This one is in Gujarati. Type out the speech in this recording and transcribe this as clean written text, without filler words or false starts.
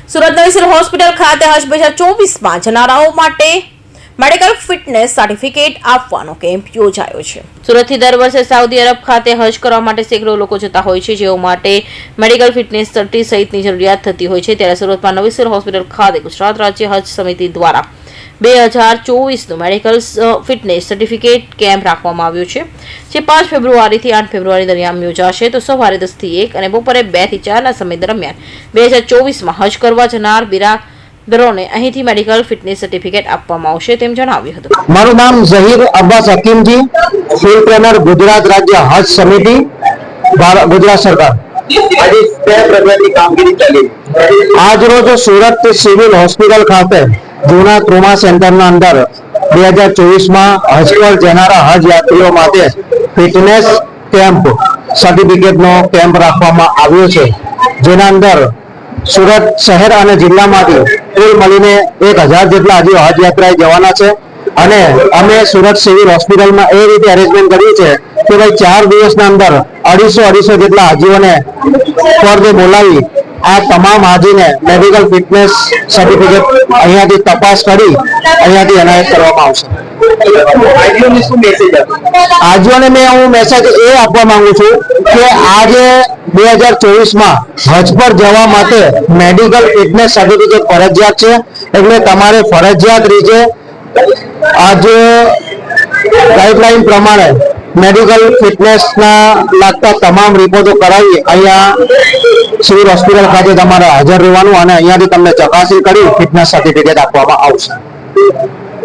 સુરત નવી સિવિલ હોસ્પિટલ ખાતે હજ 2024માં જનારાઓ માટે મેડિકલ ફિટનેસ સર્ટિફિકેટ આપવાનો કેમ્પ યોજાયો છે। સુરતથી દર વર્ષે સાઉદી અરબ ખાતે હજ કરવા માટે સેંકડો લોકો જતા હોય છે, જેઓ માટે મેડિકલ ફિટનેસ સર્ટી સહિતની જરૂરિયાત થતી હોય છે। ત્યારે સુરતમાં નવી સિવિલ હોસ્પિટલ ખાતે ગુજરાત રાજ્ય હજ સમિતિ દ્વારા 2024નું મેડિકલ ફિટનેસ સર્ટિફિકેટ કેમ્પ રાખવામાં આવ્યો છે, જે 5 ફેબ્રુઆરીથી 8 ફેબ્રુઆરી દરમિયાન યોજાશે। તો સવારે 10 થી 1 અને બપોરે 2 થી 4 ના સમય દરમિયાન 2024માં હજ કરવા જનાર બિરાદરોને અહીંથી મેડિકલ ફિટનેસ સર્ટિફિકેટ આપવામાં આવશે તેમ જણાવ્યું હતું। મારું નામ ઝહીર અબ્બાસ હકીમજી, ફિલ્ડ ટ્રેનર, ગુજરાત રાજ્ય હજ સમિતિ, ગુજરાત સરકાર। આજે કયા પ્રકારની કામગીરી ચાલી? આજ રોજ સુરત સિવિલ હોસ્પિટલ ખાતે જૂના ટ્રોમા સેન્ટરના અંદર 2024માં હજ પર જનારા હજ યાત્રીઓ માટે ફિટનેસ કેમ્પ સર્ટિફિકેટનો કેમ્પ રાખવામાં આવ્યો છે, જેના અંદર સુરત શહેર અને જિલ્લામાંથી કુલ મળીને 1000 જેટલા હજી હજ યાત્રાએ જવાના છે। અને અમે સુરત સિવિલ હોસ્પિટલમાં એ રીતે અરેન્જમેન્ટ કર્યું છે કે ભાઈ 4 દિવસના અંદર 250 જેટલા હાજીઓને પર બોલાવી આ તમામ હાજીને મેડિકલ ફિટનેસ સર્ટિફિકેટ અહીંયાથી તપાસ કરી અહીંયાથી એનાયત કરવામાં આવશે। હાજીઓને શું મેસેજ આપો? હાજીઓને હું મેસેજ એ આપવા માંગુ છું કે આજે 2024માં હજ પર જવા માટે મેડિકલ ફિટનેસ સર્ટિફિકેટ ફરજિયાત છે, એટલે તમારે ફરજિયાત રીતે આજે ગાઈડલાઈન પ્રમાણે મેડિકલ ફિટનેસના લાગતા તમામ રિપોર્ટો કરાવી અહીંયા સિવિલ હોસ્પિટલ ખાતે તમારે હાજર રહેવાનું અને અહીંયાથી તમને ચકાસણી કરી ફિટનેસ સર્ટિફિકેટ આપવામાં આવશે।